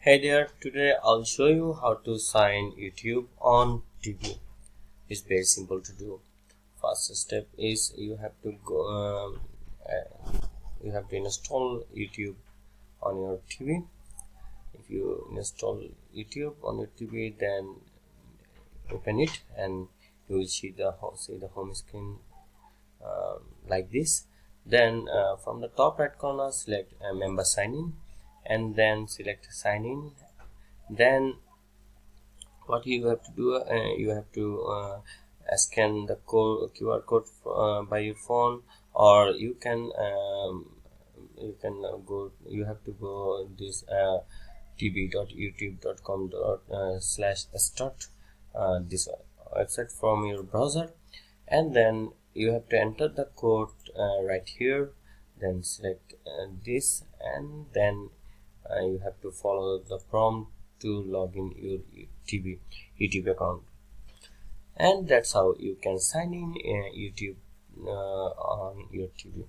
Hey there, today I'll show you how to sign YouTube on TV. It's very simple to do. First step is you have to install YouTube on your TV. If you install YouTube on your TV, then open it and you will see the home screen like this. Then from the top right corner, select member sign in, and then select sign in. Then what you have to do, you have to scan the QR code by your phone, or you have to go this tv.youtube.com/start this website from your browser, and then you have to enter the code right here, then select this, and then you have to follow the prompt to log in your YouTube account, and that's how you can sign in YouTube on your TV.